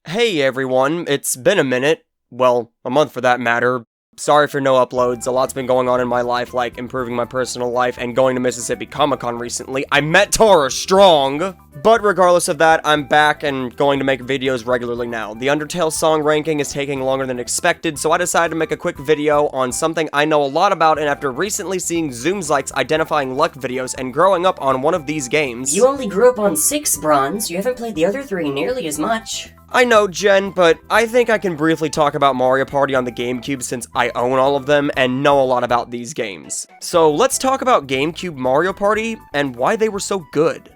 Hey everyone, it's been a minute. Well, a month for that matter. Sorry for no uploads, a lot's been going on in my life, like improving my personal life and going to Mississippi Comic-Con recently. I met Tara Strong! But regardless of that, I'm back and going to make videos regularly now. The Undertale song ranking is taking longer than expected, so I decided to make a quick video on something I know a lot about, and after recently seeing Zoomzykes identifying luck videos and growing up on one of these games... You only grew up on 6 bronze, you haven't played the other 3 nearly as much. I know, Jen, but I think I can briefly talk about Mario Party on the GameCube since I own all of them and know a lot about these games. So let's talk about GameCube Mario Party and why they were so good.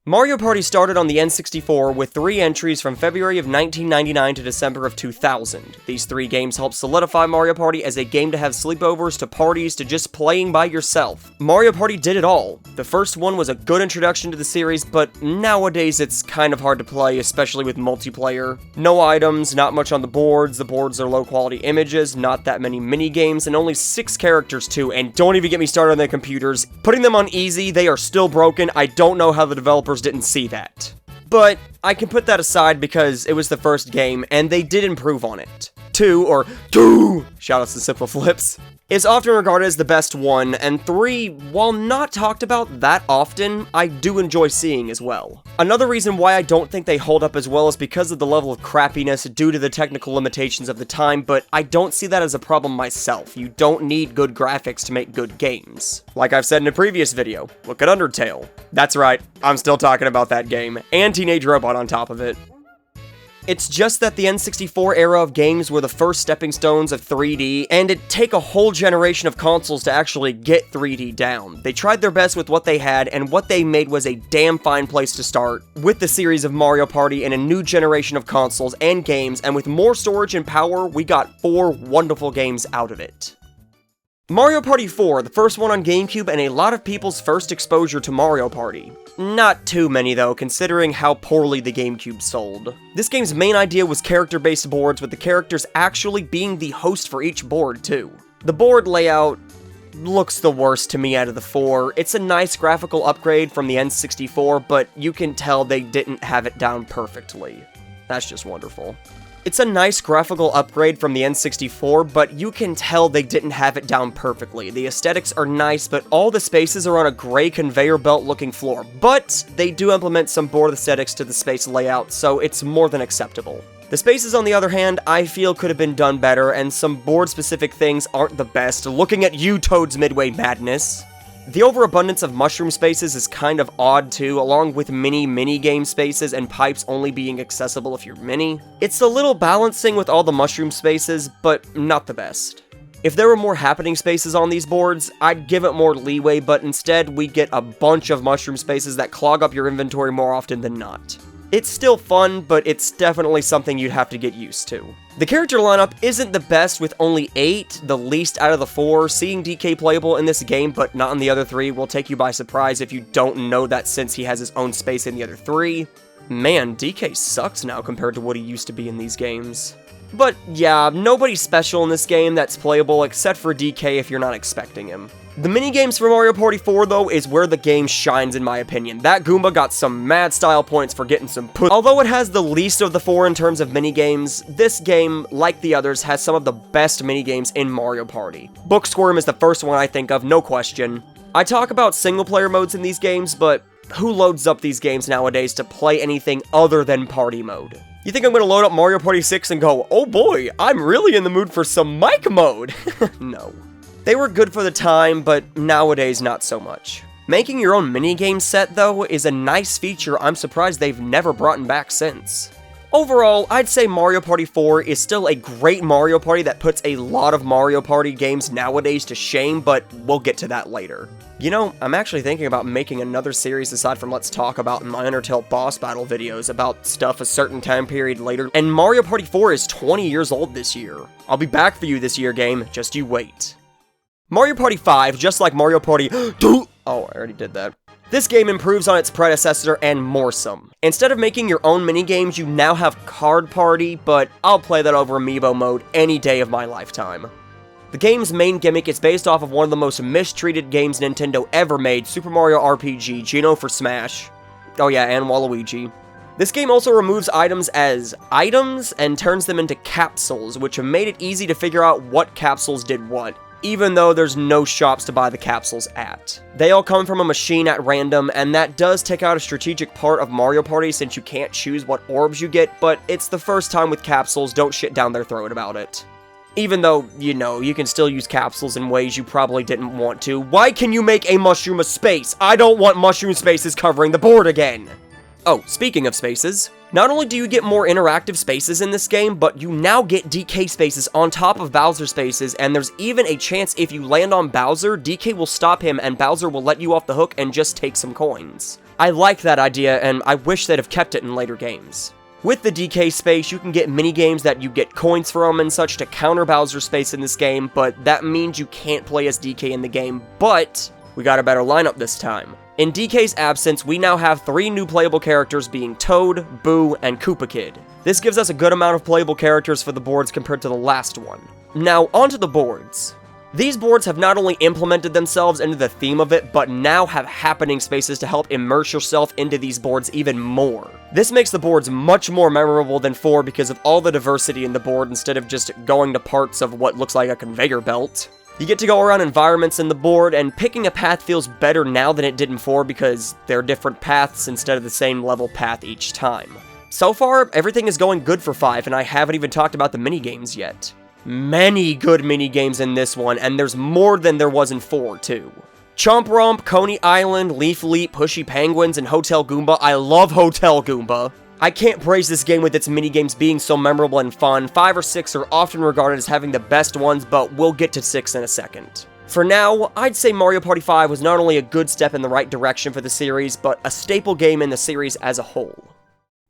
Mario Party started on the N64 with 3 entries from February of 1999 to December of 2000. These 3 games helped solidify Mario Party as a game to have sleepovers, to parties, to just playing by yourself. Mario Party did it all. The first one was a good introduction to the series, but nowadays it's kind of hard to play, especially with multiplayer. No items, not much on the boards are low quality images, not that many mini-games, and only 6 characters too, and don't even get me started on the computers. Putting them on easy, they are still broken. I don't know how the developers didn't see that. But I can put that aside because it was the first game, and they did improve on it. 2, shoutouts to Simple Flips, is often regarded as the best one, and 3, while not talked about that often, I do enjoy seeing as well. Another reason why I don't think they hold up as well is because of the level of crappiness due to the technical limitations of the time, but I don't see that as a problem myself. You don't need good graphics to make good games. Like I've said in a previous video, look at Undertale. That's right, I'm still talking about that game, and Teenage Robot on top of it. It's just that the N64 era of games were the first stepping stones of 3D, and it'd take a whole generation of consoles to actually get 3D down. They tried their best with what they had, and what they made was a damn fine place to start, with the series of Mario Party and a new generation of consoles and games, and with more storage and power, we got 4 wonderful games out of it. Mario Party 4, the first one on GameCube and a lot of people's first exposure to Mario Party. Not too many though, considering how poorly the GameCube sold. This game's main idea was character-based boards, with the characters actually being the host for each board too. The board layout looks the worst to me out of the 4. It's a nice graphical upgrade from the N64, but you can tell they didn't have it down perfectly. That's just wonderful. It's a nice graphical upgrade from the N64, but you can tell they didn't have it down perfectly. The aesthetics are nice, but all the spaces are on a gray conveyor belt looking floor. But they do implement some board aesthetics to the space layout, so it's more than acceptable. The spaces, on the other hand, I feel could have been done better, and some board-specific things aren't the best. Looking at you, Toad's Midway Madness. The overabundance of mushroom spaces is kind of odd too, along with mini-game spaces and pipes only being accessible if you're mini. It's a little balancing with all the mushroom spaces, but not the best. If there were more happening spaces on these boards, I'd give it more leeway, but instead we get a bunch of mushroom spaces that clog up your inventory more often than not. It's still fun, but it's definitely something you'd have to get used to. The character lineup isn't the best, with only 8, the least out of the 4. Seeing DK playable in this game, but not in the other 3, will take you by surprise if you don't know that, since he has his own space in the other 3. Man, DK sucks now compared to what he used to be in these games. But yeah, nobody's special in this game that's playable except for DK if you're not expecting him. The minigames for Mario Party 4, though, is where the game shines in my opinion. That Goomba got some mad style points for getting some Although it has the least of the 4 in terms of minigames, this game, like the others, has some of the best minigames in Mario Party. Book Squirm is the first one I think of, no question. I talk about single-player modes in these games, but who loads up these games nowadays to play anything other than party mode? You think I'm gonna load up Mario Party 6 and go, oh boy, I'm really in the mood for some mic mode? No. They were good for the time, but nowadays not so much. Making your own minigame set, though, is a nice feature I'm surprised they've never brought back since. Overall, I'd say Mario Party 4 is still a great Mario Party that puts a lot of Mario Party games nowadays to shame, but we'll get to that later. You know, I'm actually thinking about making another series aside from Let's Talk About in my Undertale boss battle videos about stuff a certain time period later, and Mario Party 4 is 20 years old this year. I'll be back for you this year, game, just you wait. Mario Party 5, just like Mario Party Oh, I already did that. This game improves on its predecessor and more some. Instead of making your own minigames, you now have Card Party, but I'll play that over Amiibo mode any day of my lifetime. The game's main gimmick is based off of one of the most mistreated games Nintendo ever made, Super Mario RPG, Geno for Smash. Oh yeah, and Waluigi. This game also removes items as items and turns them into capsules, which have made it easy to figure out what capsules did what, even though there's no shops to buy the capsules at. They all come from a machine at random, and that does take out a strategic part of Mario Party since you can't choose what orbs you get, but it's the first time with capsules, don't shit down their throat about it. Even though, you know, you can still use capsules in ways you probably didn't want to. Why can you make a mushroom a space? I don't want mushroom spaces covering the board again! Oh, speaking of spaces, not only do you get more interactive spaces in this game, but you now get DK spaces on top of Bowser spaces, and there's even a chance if you land on Bowser, DK will stop him and Bowser will let you off the hook and just take some coins. I like that idea, and I wish they'd have kept it in later games. With the DK space, you can get mini-games that you get coins from and such to counter Bowser space in this game, but that means you can't play as DK in the game, but we got a better lineup this time. In DK's absence, we now have 3 new playable characters being Toad, Boo, and Koopa Kid. This gives us a good amount of playable characters for the boards compared to the last one. Now, onto the boards. These boards have not only implemented themselves into the theme of it, but now have happening spaces to help immerse yourself into these boards even more. This makes the boards much more memorable than 4 because of all the diversity in the board instead of just going to parts of what looks like a conveyor belt. You get to go around environments in the board, and picking a path feels better now than it did in 4 because there are different paths instead of the same level path each time. So far, everything is going good for 5, and I haven't even talked about the minigames yet. Many good minigames in this one, and there's more than there was in 4, too. Chomp Romp, Coney Island, Leaf Leap, Pushy Penguins, and Hotel Goomba. I love Hotel Goomba. I can't praise this game with its minigames being so memorable and fun. 5 or 6 are often regarded as having the best ones, but we'll get to 6 in a second. For now, I'd say Mario Party 5 was not only a good step in the right direction for the series, but a staple game in the series as a whole.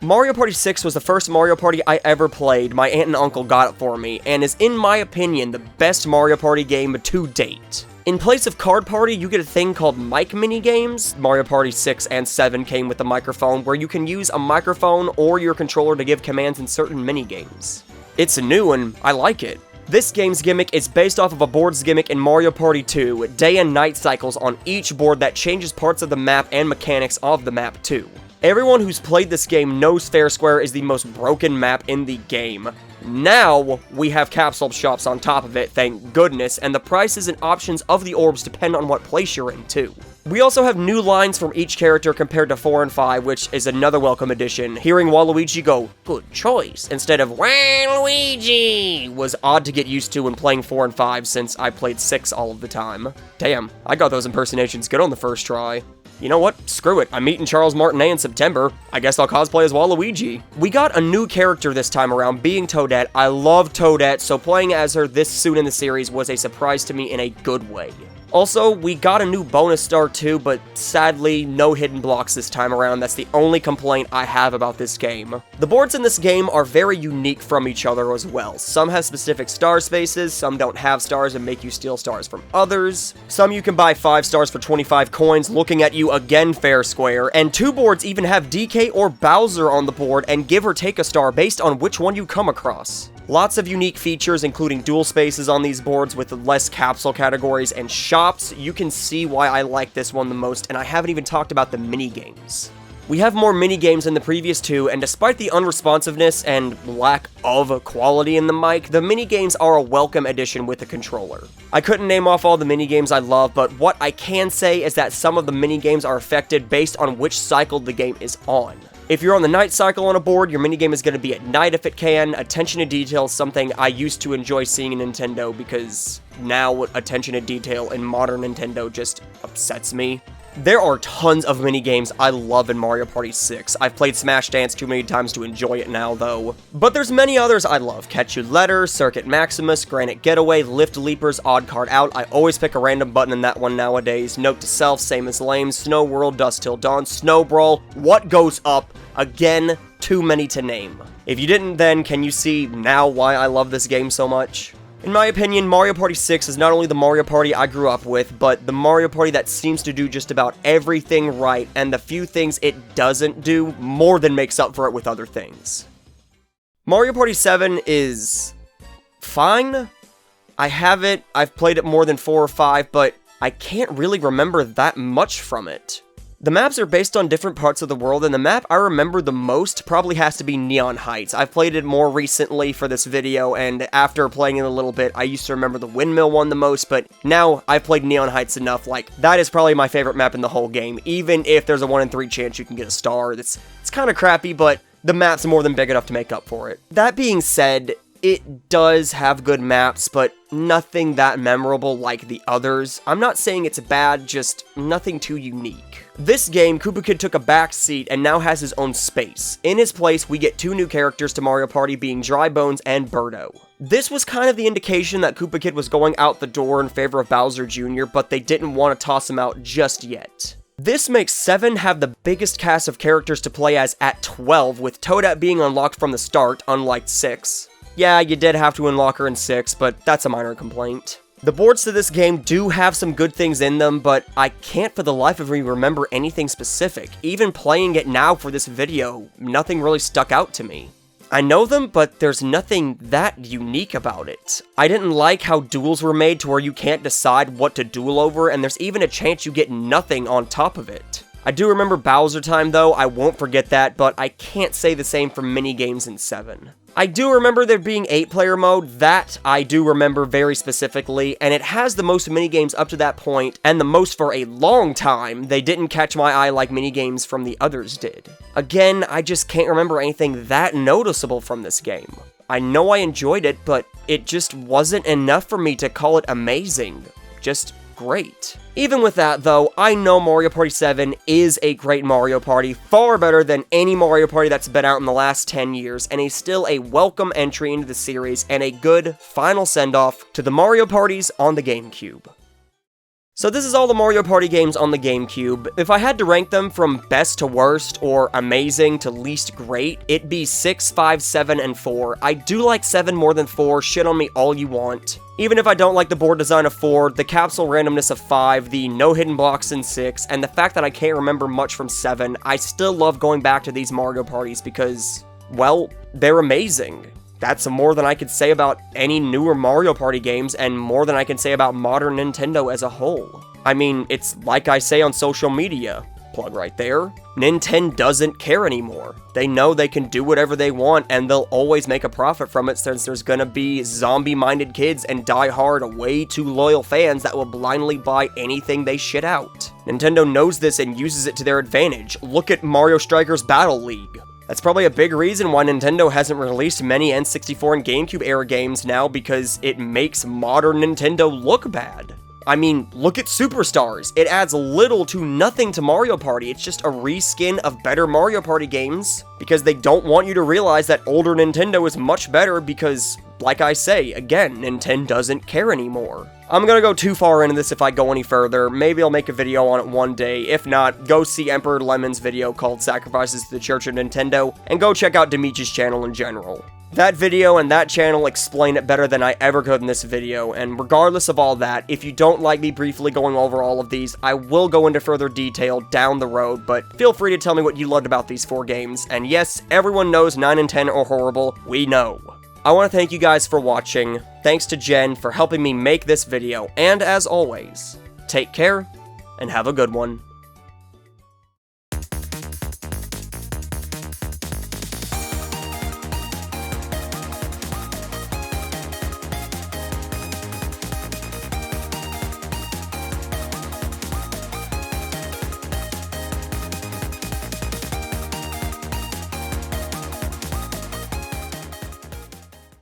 Mario Party 6 was the first Mario Party I ever played. My aunt and uncle got it for me, and is, in my opinion, the best Mario Party game to date. In place of Card Party, you get a thing called mic minigames. Mario Party 6 and 7 came with a microphone, where you can use a microphone or your controller to give commands in certain minigames. It's new and I like it. This game's gimmick is based off of a board's gimmick in Mario Party 2, day and night cycles on each board that changes parts of the map and mechanics of the map too. Everyone who's played this game knows Fair Square is the most broken map in the game. Now, we have capsule shops on top of it, thank goodness, and the prices and options of the orbs depend on what place you're in, too. We also have new lines from each character compared to 4 and 5, which is another welcome addition. Hearing Waluigi go, "Good choice," instead of "Waluigi" was odd to get used to when playing 4 and 5 since I played 6 all of the time. Damn, I got those impersonations good on the first try. You know what? Screw it. I'm meeting Charles Martinet in September. I guess I'll cosplay as Waluigi. We got a new character this time around, being Toadette. I love Toadette, so playing as her this soon in the series was a surprise to me in a good way. Also, we got a new bonus star too, but sadly, no hidden blocks this time around. That's the only complaint I have about this game. The boards in this game are very unique from each other as well. Some have specific star spaces, some don't have stars and make you steal stars from others. Some you can buy 5 stars for 25 coins, looking at you again, Fair Square. And 2 boards even have DK or Bowser on the board and give or take a star based on which one you come across. Lots of unique features, including dual spaces on these boards with less capsule categories and shops. You can see why I like this one the most, and I haven't even talked about the mini-games. We have more mini-games than the previous 2, and despite the unresponsiveness and lack of quality in the mic, the mini-games are a welcome addition with a controller. I couldn't name off all the mini-games I love, but what I can say is that some of the mini-games are affected based on which cycle the game is on. If you're on the night cycle on a board, your minigame is going to be at night if it can. Attention to detail is something I used to enjoy seeing in Nintendo, because now attention to detail in modern Nintendo just upsets me. There are tons of minigames I love in Mario Party 6. I've played Smash Dance too many times to enjoy it now, though. But there's many others I love. Catch You Letter, Circuit Maximus, Granite Getaway, Lift Leapers, Odd Card Out. I always pick a random button in that one nowadays. Note to Self, Same as Lame, Snow World, Dust Till Dawn, Snow Brawl, What Goes Up? Again, too many to name. If you didn't then, can you see now why I love this game so much? In my opinion, Mario Party 6 is not only the Mario Party I grew up with, but the Mario Party that seems to do just about everything right, and the few things it doesn't do more than makes up for it with other things. Mario Party 7 is fine. I have it, I've played it more than 4 or 5, but I can't really remember that much from it. The maps are based on different parts of the world, and the map I remember the most probably has to be Neon Heights. I've played it more recently for this video, and after playing it a little bit, I used to remember the windmill one the most, but now I've played Neon Heights enough, like, that is probably my favorite map in the whole game, even if there's a 1 in 3 chance you can get a star. It's kind of crappy, but the map's more than big enough to make up for it. That being said, it does have good maps, but nothing that memorable like the others. I'm not saying it's bad, just nothing too unique. This game, Koopa Kid took a back seat and now has his own space. In his place, we get 2 new characters to Mario Party, being Dry Bones and Birdo. This was kind of the indication that Koopa Kid was going out the door in favor of Bowser Jr., but they didn't want to toss him out just yet. This makes 7 have the biggest cast of characters to play as at 12, with Toadette being unlocked from the start, unlike 6. Yeah, you did have to unlock her in 6, but that's a minor complaint. The boards to this game do have some good things in them, but I can't for the life of me remember anything specific. Even playing it now for this video, nothing really stuck out to me. I know them, but there's nothing that unique about it. I didn't like how duels were made to where you can't decide what to duel over, and there's even a chance you get nothing on top of it. I do remember Bowser Time though, I won't forget that, but I can't say the same for minigames in 7. I do remember there being 8-player mode, that I do remember very specifically, and it has the most minigames up to that point, and the most for a long time. They didn't catch my eye like minigames from the others did. Again, I just can't remember anything that noticeable from this game. I know I enjoyed it, but it just wasn't enough for me to call it amazing. Just great. Even with that though, I know Mario Party 7 is a great Mario Party, far better than any Mario Party that's been out in the last 10 years, and is still a welcome entry into the series and a good final send-off to the Mario Parties on the GameCube. So this is all the Mario Party games on the GameCube. If I had to rank them from best to worst, or amazing to least great, it'd be 6, 5, 7, and 4. I do like 7 more than 4, shit on me all you want. Even if I don't like the board design of 4, the capsule randomness of 5, the no hidden blocks in 6, and the fact that I can't remember much from 7, I still love going back to these Mario Parties because, well, they're amazing. That's more than I could say about any newer Mario Party games, and more than I can say about modern Nintendo as a whole. I mean, it's like I say on social media, plug right there, Nintendo doesn't care anymore. They know they can do whatever they want, and they'll always make a profit from it, since there's gonna be zombie-minded kids and die-hard, way too loyal fans that will blindly buy anything they shit out. Nintendo knows this and uses it to their advantage. Look at Mario Strikers Battle League. That's probably a big reason why Nintendo hasn't released many N64 and GameCube era games now, because it makes modern Nintendo look bad. I mean, look at Superstars. It adds little to nothing to Mario Party. It's just a reskin of better Mario Party games, because they don't want you to realize that older Nintendo is much better because, like I say, again, Nintendo doesn't care anymore. I'm gonna go too far into this if I go any further. Maybe I'll make a video on it one day. If not, go see Emperor Lemon's video called Sacrifices to the Church of Nintendo, and go check out Demich's channel in general. That video and that channel explain it better than I ever could in this video, and regardless of all that, if you don't like me briefly going over all of these, I will go into further detail down the road, but feel free to tell me what you loved about these 4 games, and yes, everyone knows 9 and 10 are horrible, we know. I want to thank you guys for watching, thanks to Jen for helping me make this video, and as always, take care, and have a good one.